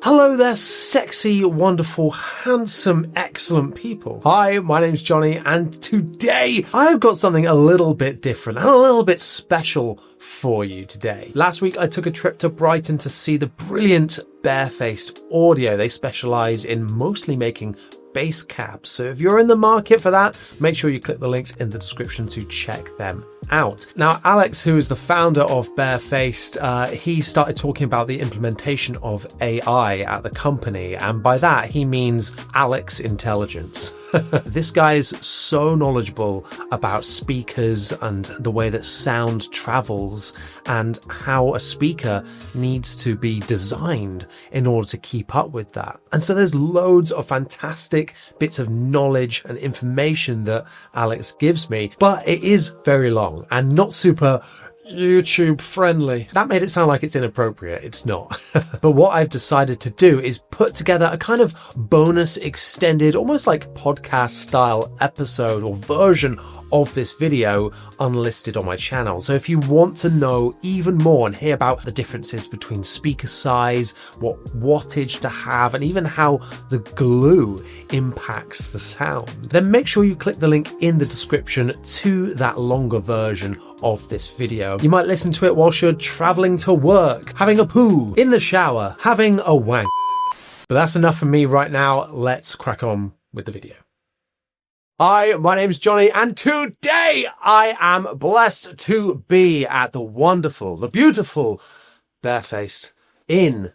Hello there, sexy, wonderful, handsome, excellent people. Hi, my name's Johnny, and today I've got something a little bit different and a little bit special for you today. Last week I took a trip to Brighton to see the brilliant Barefaced Audio. They specialise in mostly making bass cabs. So if you're in the market for that, make sure you click the links in the description to check them out. Now, Alex, who is the founder of Barefaced, he started talking about the implementation of AI at the company. And by that, he means Alex Intelligence. This guy is so knowledgeable about speakers and the way that sound travels and how a speaker needs to be designed in order to keep up with that. And so there's loads of fantastic bits of knowledge and information that Alex gives me, but it is very long and not super YouTube friendly. That made it sound like it's inappropriate. It's not. But what I've decided to do is put together a kind of bonus extended, almost like podcast style episode or version of this video unlisted on my channel. So if you want to know even more and hear about the differences between speaker size, what wattage to have, and even how the glue impacts the sound, then make sure you click the link in the description to that longer version of this video. You might listen to it whilst you're traveling to work, having a poo, in the shower, having a wank. But that's enough for me right now. Let's crack on with the video. Hi, my name's Johnny, and today I am blessed to be at the wonderful, the beautiful Barefaced in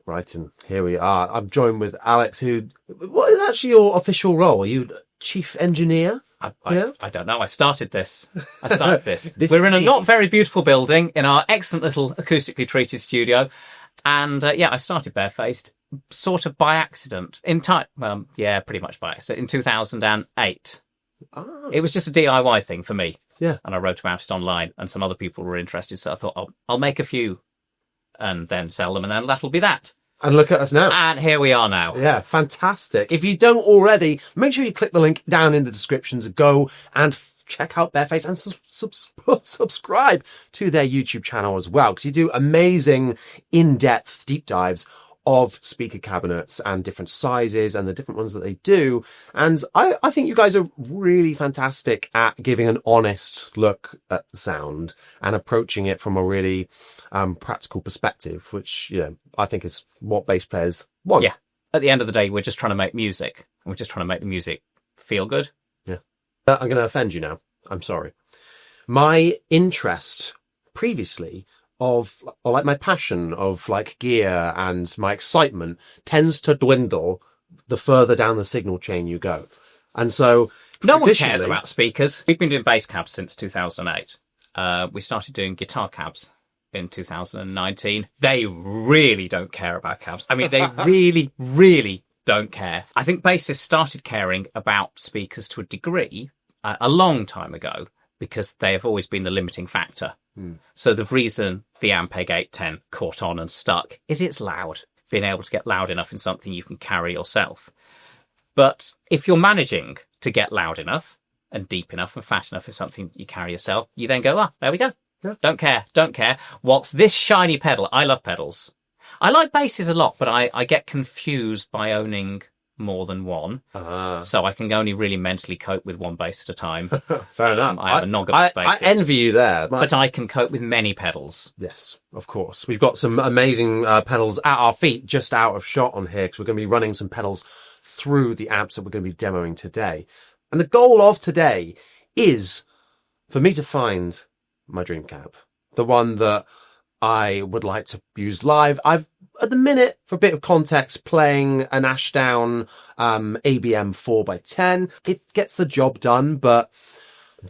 Brighton. Here we are. I'm joined with Alex, what is actually your official role? Are you chief engineer? I don't know. I started this. We're in a not very beautiful building in our excellent little acoustically treated studio. And I started Barefaced sort of by accident. Pretty much by accident in 2008. It was just a DIY thing for me. Yeah. And I wrote about it online and some other people were interested. So I thought, I'll make a few and then sell them and then that'll be that. And look at us now. And here we are now. Yeah, fantastic. If you don't already, make sure you click the link down in the description to go and check out Barefaced and subscribe to their YouTube channel as well, because you do amazing in-depth deep dives of speaker cabinets and different sizes and the different ones that they do. And I think you guys are really fantastic at giving an honest look at sound and approaching it from a really practical perspective, which, I think is what bass players want. Yeah. At the end of the day, we're just trying to make music. We're just trying to make the music feel good. Yeah. I'm going to offend you now. I'm sorry. My interest previously or my passion of like gear and my excitement tends to dwindle the further down the signal chain you go. And so no one cares about speakers. We've been doing bass cabs since 2008. We started doing guitar cabs in 2019. They really don't care about cabs. I mean, they really, really don't care. I think bassists started caring about speakers to a degree a long time ago because they have always been the limiting factor. So the reason the Ampeg 810 caught on and stuck is it's loud. Being able to get loud enough in something you can carry yourself. But if you're managing to get loud enough and deep enough and fat enough in something you carry yourself, you then go, there we go. Yeah. Don't care. What's this shiny pedal? I love pedals. I like basses a lot, but I get confused by owning more than one. So I can only really mentally cope with one bass at a time. Fair enough. I have a noggin of bassist. I envy you there. But I can cope with many pedals. Yes, of course. We've got some amazing pedals at our feet, just out of shot on here, because we're going to be running some pedals through the amps that we're going to be demoing today. And the goal of today is for me to find my dream cab, the one that I would like to use live. I've, at the minute, for a bit of context, playing an Ashdown ABM 4x10. It gets the job done, but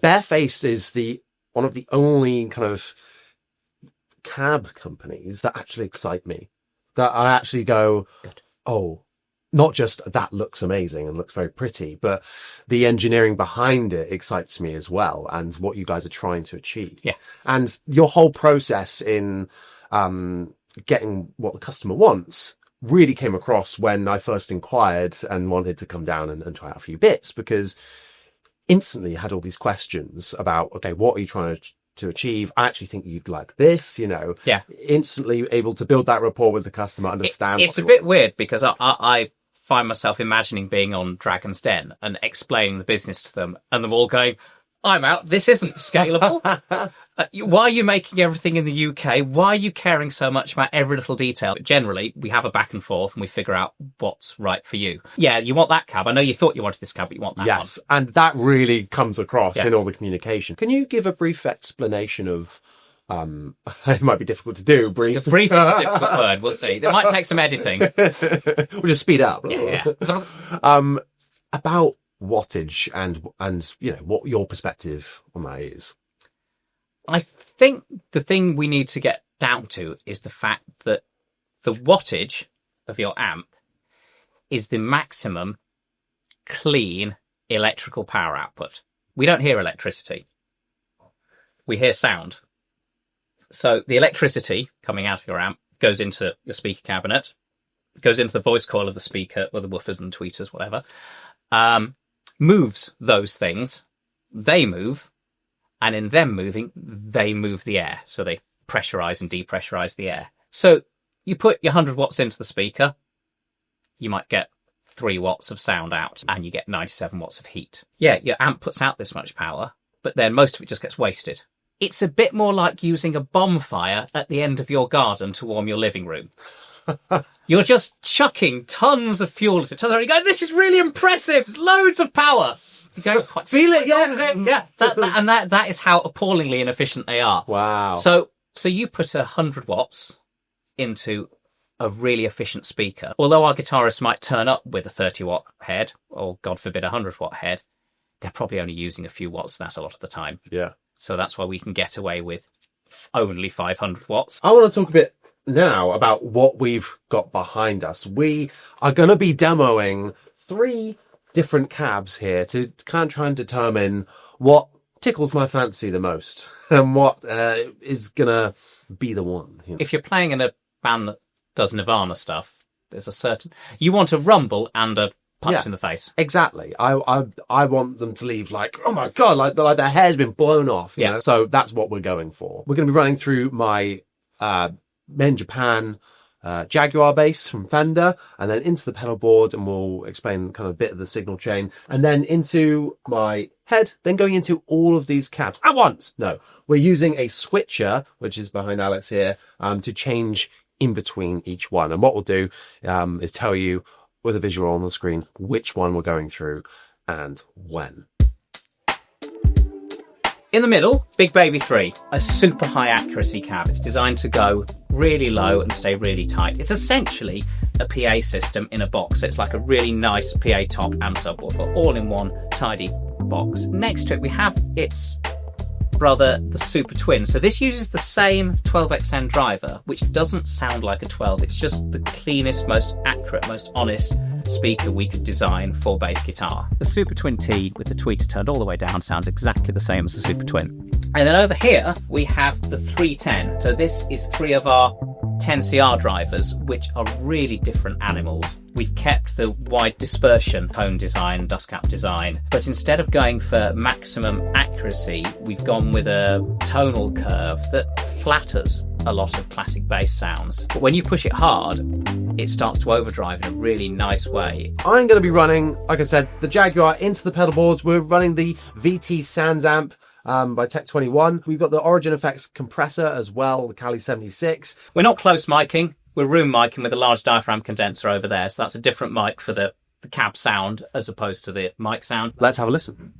Barefaced is one of the only kind of cab companies that actually excite me. That I actually go, oh, not just that looks amazing and looks very pretty, but the engineering behind it excites me as well, and what you guys are trying to achieve. Yeah. And your whole process in getting what the customer wants really came across when I first inquired and wanted to come down and try out a few bits, because instantly I had all these questions about, okay, what are you trying to achieve. I actually think you'd like this, Yeah. instantly able to build that rapport with the customer, understand. It's a bit weird because I find myself imagining being on Dragon's Den and explaining the business to them and them all going, I'm out. This isn't scalable. Why are you making everything in the UK? Why are you caring so much about every little detail? Generally, we have a back and forth and we figure out what's right for you. Yeah, you want that cab. I know you thought you wanted this cab, but you want that one. Yes, and that really comes across in all the communication. Can you give a brief explanation of... it might be difficult to do. Brief is a difficult word. We'll see. It might take some editing. We'll just speed up. Yeah. About wattage and what your perspective on that is. I think the thing we need to get down to is the fact that the wattage of your amp is the maximum clean electrical power output. We don't hear electricity. We hear sound. So the electricity coming out of your amp goes into your speaker cabinet, goes into the voice coil of the speaker, or the woofers and tweeters, whatever, moves those things. They move, and in them moving, they move the air. So they pressurize and depressurize the air. So you put your 100 watts into the speaker, you might get 3 watts of sound out, and you get 97 watts of heat. Yeah, your amp puts out this much power, but then most of it just gets wasted. It's a bit more like using a bonfire at the end of your garden to warm your living room. You're just chucking tons of fuel at it. And you go, this is really impressive. There's loads of power. You go, feel it, yeah. Yeah. That is how appallingly inefficient they are. Wow. So you put 100 watts into a really efficient speaker. Although our guitarists might turn up with a 30 watt head, or God forbid, 100 watt head, they're probably only using a few watts of that a lot of the time. Yeah. So that's why we can get away with only 500 watts. I want to talk a bit now about what we've got behind us. We are going to be demoing 3 different cabs here to kind of try and determine what tickles my fancy the most and what is going to be the one. If you're playing in a band that does Nirvana stuff, there's a certain... You want a rumble and a punch in the face. Exactly. I want them to leave like, oh my God, like their hair's been blown off. You know? So that's what we're going for. We're going to be running through my Made in Japan Jaguar bass from Fender, and then into the pedal board, and we'll explain kind of a bit of the signal chain, and then into my head, then going into all of these cabs at once. No, we're using a switcher, which is behind Alex here, to change in between each one. And what we'll do is tell you with a visual on the screen which one we're going through and when. In the middle, Big Baby 3, a super high accuracy cab. It's designed to go really low and stay really tight. It's essentially a PA system in a box. So it's like a really nice PA top and subwoofer, all in one tidy box. Next to it, we have its brother, the Super Twin. So this uses the same 12XN driver, which doesn't sound like a 12. It's just the cleanest, most accurate, most honest speaker we could design for bass guitar. The Super Twin T with the tweeter turned all the way down sounds exactly the same as the Super Twin. And then over here we have the 310. So this is 3 of our 10CR drivers, which are really different animals. We've kept the wide dispersion tone design, dust cap design, but instead of going for maximum accuracy, we've gone with a tonal curve that flatters a lot of classic bass sounds. But when you push it hard, it starts to overdrive in a really nice way. I'm going to be running, like I said, the Jaguar into the pedal boards. We're running the VT Sans amp by Tech 21. We've got the Origin Effects compressor as well, the Cali 76. We're not close miking, we're room miking with a large diaphragm condenser over there. So that's a different mic for the cab sound as opposed to the mic sound. Let's have a listen.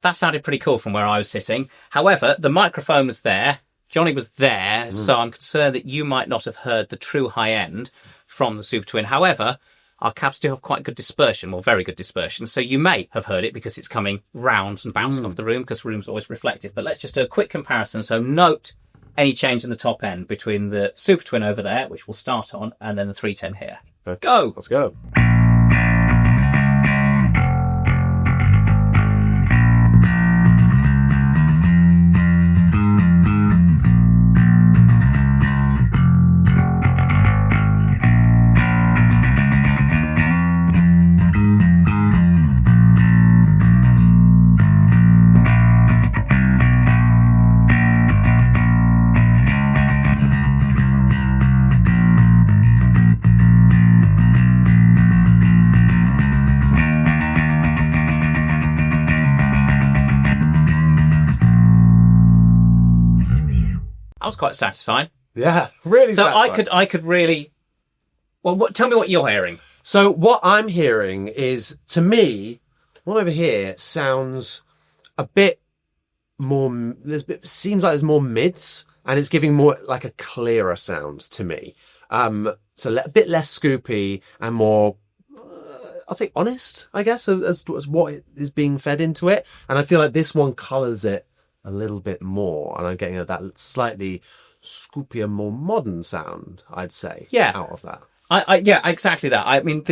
that sounded pretty cool from where I was sitting. However, the microphone was there. Johnny was there, so I'm concerned that you might not have heard the true high end from the Super Twin. However, our cabs do have quite good dispersion, or very good dispersion, so you may have heard it because it's coming round and bouncing off the room, because the room's always reflective. But let's just do a quick comparison. So note any change in the top end between the Super Twin over there, which we'll start on, and then the 310 here. Okay. Go! Let's go. I was quite satisfied. Yeah, really. So satisfied. I could really. Well, tell me what you're hearing. So what I'm hearing is, to me, one over here sounds a bit more. Seems like there's more mids, and it's giving more like a clearer sound to me. So a bit less scoopy and more, I'll say, honest, I guess, as what is being fed into it. And I feel like this one colours it a little bit more, and I'm getting that slightly scoopier, more modern sound, I'd say, out of that. Yeah, exactly that. I mean,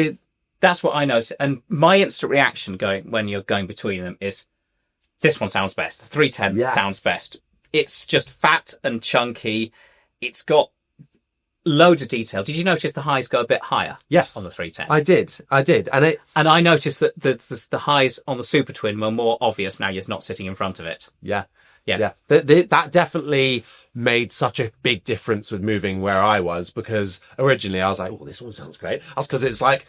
that's what I noticed. And my instant reaction when you're going between them is, this one sounds best. The 310 sounds best. It's just fat and chunky. It's got loads of detail. Did you notice the highs go a bit higher? Yes, on the 310. I did, and I noticed that the highs on the Super Twin were more obvious now you're not sitting in front of it. Yeah. That definitely made such a big difference with moving where I was, because originally I was like, "Oh, this one sounds great." That's because it's right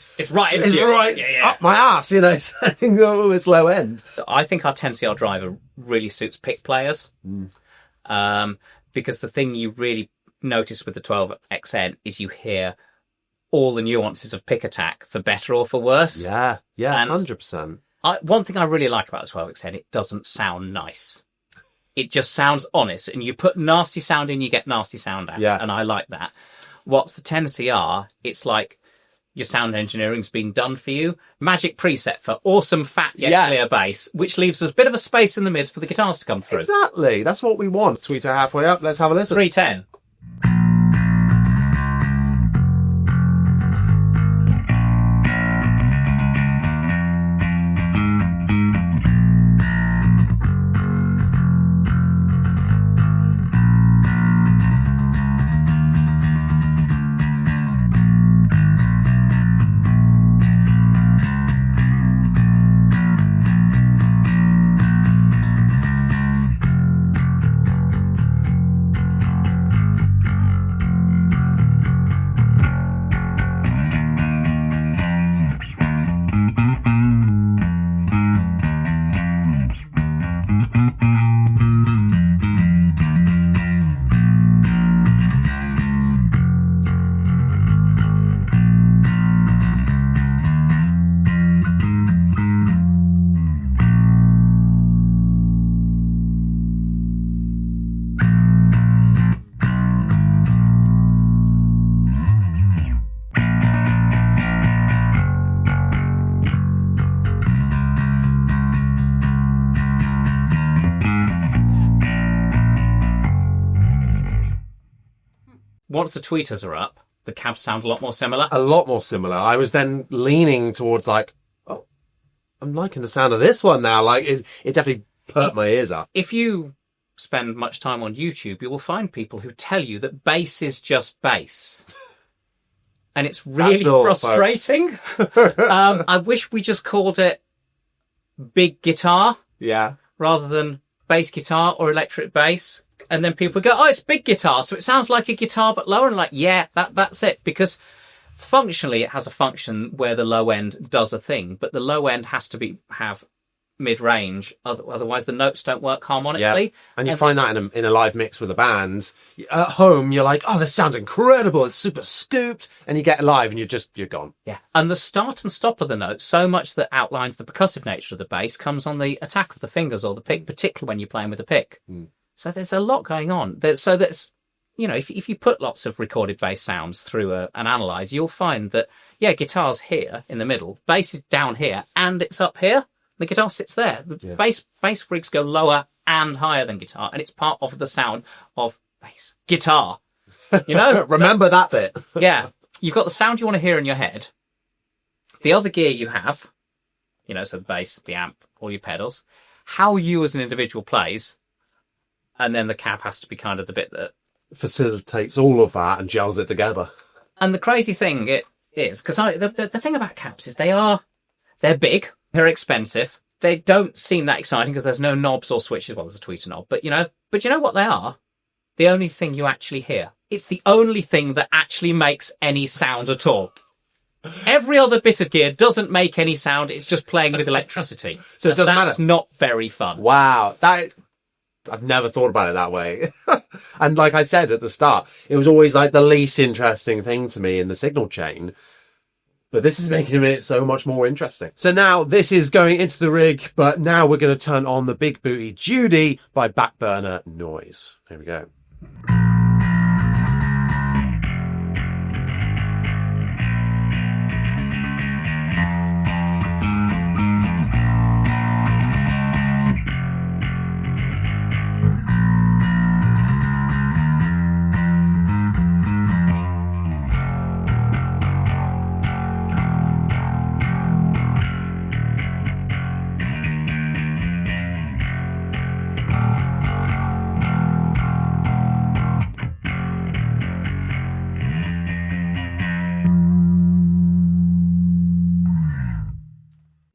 up my ass, saying, "Oh, it's low end." I think our 10CR driver really suits pick players, because the thing you really notice with the 12XN is you hear all the nuances of pick attack, for better or for worse. Yeah, 100%. One thing I really like about the 12XN, it doesn't sound nice. It just sounds honest, and you put nasty sound in, you get nasty sound out. Yeah. And I like that. What's the 10CR? It's like your sound engineering's been done for you. Magic preset for awesome, fat, yet clear bass, which leaves us a bit of a space in the mids for the guitars to come through. Exactly. That's what we want. Tweeter halfway up. Let's have a listen. 310. Once the tweeters are up, the cabs sound a lot more similar. A lot more similar. I was then leaning towards I'm liking the sound of this one now. Like, it definitely perked my ears up. If you spend much time on YouTube, you will find people who tell you that bass is just bass. And it's really frustrating. I wish we just called it big guitar. Yeah. Rather than bass guitar or electric bass. And then people go, oh, it's big guitar, so it sounds like a guitar but lower. And that's it. Because functionally it has a function where the low end does a thing, but the low end has to have mid-range. Otherwise, the notes don't work harmonically. And you find that in a live mix with a band. At home, you're like, oh, this sounds incredible. It's super scooped. And you get live and you're gone. Yeah. And the start and stop of the note, so much that outlines the percussive nature of the bass, comes on the attack of the fingers or the pick, particularly when you're playing with a pick. So there's a lot going on. If you put lots of recorded bass sounds through an analyzer, you'll find that, guitar's here in the middle, bass is down here, and it's up here. The guitar sits there. The bass rigs go lower and higher than guitar, and it's part of the sound of bass guitar. Remember that bit. Yeah. You've got the sound you want to hear in your head. The other gear you have, so the bass, the amp, all your pedals, how you as an individual plays, and then the cab has to be kind of the bit that facilitates all of that and gels it together. And the crazy thing it is, because the thing about cabs is they're big, they're expensive, they don't seem that exciting because there's no knobs or switches. Well, there's a tweeter knob, but you know what they are? The only thing you actually hear. It's the only thing that actually makes any sound at all. Every other bit of gear doesn't make any sound. It's just playing with electricity. So it doesn't matter. That's not very fun. Wow. I've never thought about it that way. And like I said at the start, it was always like the least interesting thing to me in the signal chain. But this is making it so much more interesting. So now this is going into the rig, but now we're going to turn on the Big Booty Judy by Backburner Noise. Here we go.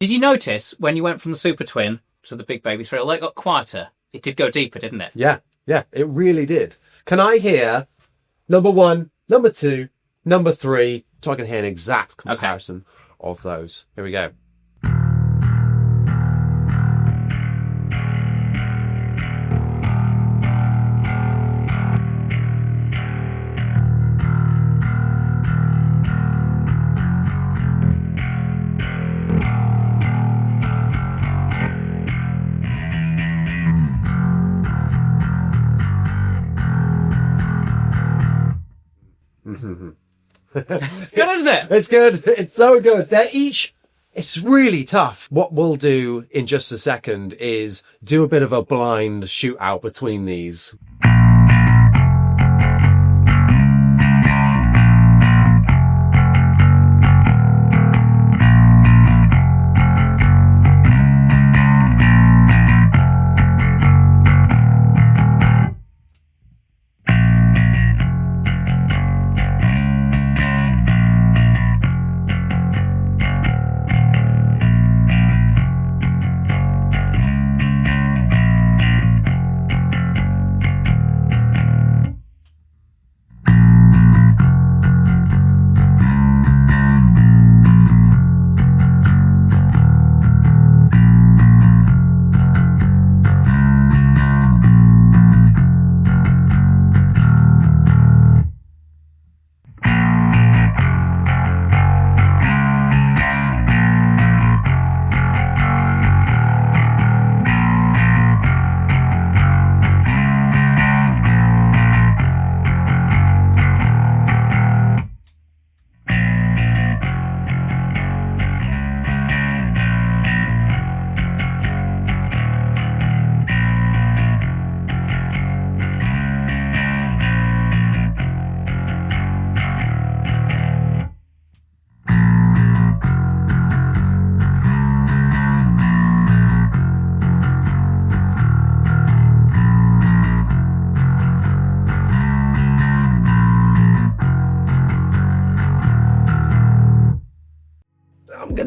Did you notice when you went from the Super Twin to the Big Baby Thrill, it got quieter? It did go deeper, didn't it? Yeah, it really did. Can I hear number 1, number 2, number 3, so I can hear an exact comparison of those? Here we go. It's good, isn't it? It's good. It's so good. It's really tough. What we'll do in just a second is do a bit of a blind shootout between these.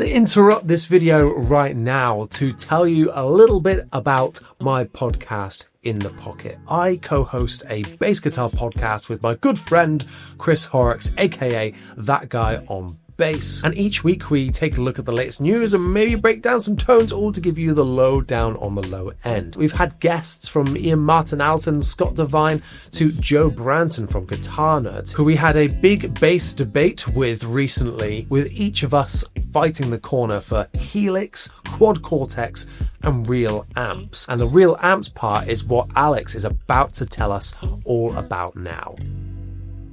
Interrupt this video right now to tell you a little bit about my podcast In the Pocket. I co-host a bass guitar podcast with my good friend Chris Horrocks, aka That Guy on bass. And each week we take a look at the latest news and maybe break down some tones, all to give you the low down on the low end. We've had guests from Ian Martin Alton, Scott Devine to Joe Branton from Guitar Nerds, who we had a big bass debate with recently, with each of us fighting the corner for Helix, Quad Cortex and real amps. And the real amps part is what Alex is about to tell us all about now.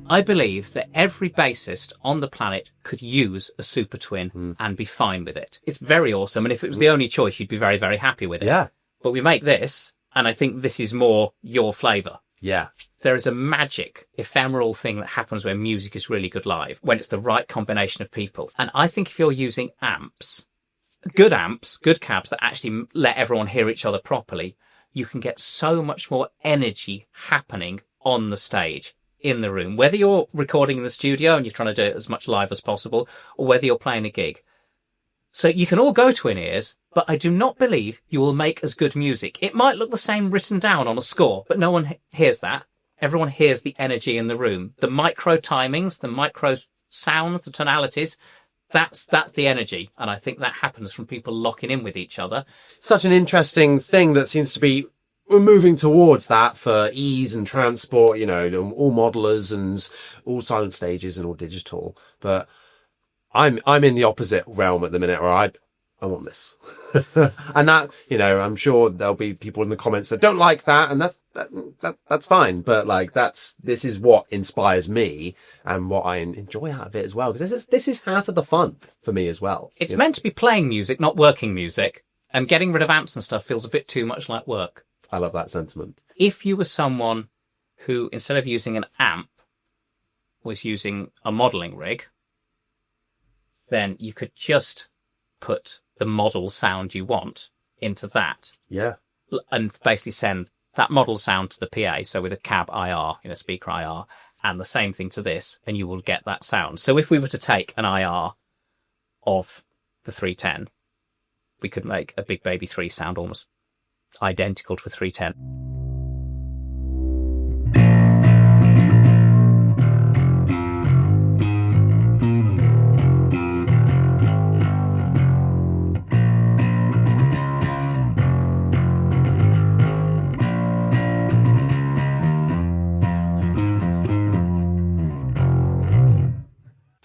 I believe that every bassist on the planet could use a Super Twin and be fine with it. It's very awesome, and if it was the only choice, you'd be very, very happy with it. Yeah. But we make this, and I think this is more your flavour. Yeah. There is a magic, ephemeral thing that happens when music is really good live, when it's the right combination of people. And I think if you're using amps, good cabs that actually let everyone hear each other properly, you can get so much more energy happening on the stage, in the room, whether you're recording in the studio and you're trying to do it as much live as possible, or whether you're playing a gig. So you can all go to in-ears, but I do not believe you will make as good music. It might look the same written down on a score, but no one hears that. Everyone hears the energy in the room. The micro timings, the micro sounds, the tonalities, that's the energy. And I think that happens from people locking in with each other. Such an interesting thing that seems to be, we're moving towards that for ease and transport, you know, all modelers and all silent stages and all digital. But I'm in the opposite realm at the minute, where I want this. And that, you know, I'm sure there'll be people in the comments that don't like that, and that's fine. But like, this is what inspires me and what I enjoy out of it as well. Because this is half of the fun for me as well. It's meant to be playing music, not working music. And getting rid of amps and stuff feels a bit too much like work. I love that sentiment. If you were someone who, instead of using an amp, was using a modelling rig, then you could just put the model sound you want into that. Yeah. And basically send that model sound to the PA, so with a cab IR, speaker IR, and the same thing to this, and you will get that sound. So if we were to take an IR of the 310, we could make a Big Baby 3 sound almost identical to a 310.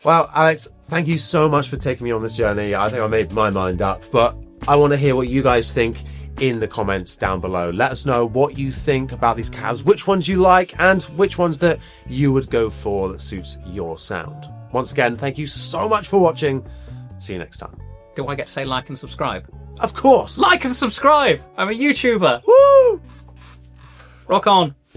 Well, Alex, thank you so much for taking me on this journey. I think I made my mind up, but I want to hear what you guys think in the comments down below. Let us know what you think about these cabs, which ones you like, and which ones that you would go for that suits your sound. Once again, thank you so much for watching. See you next time. Do I get to say like and subscribe? Of course. Like and subscribe! I'm a YouTuber! Woo! Rock on!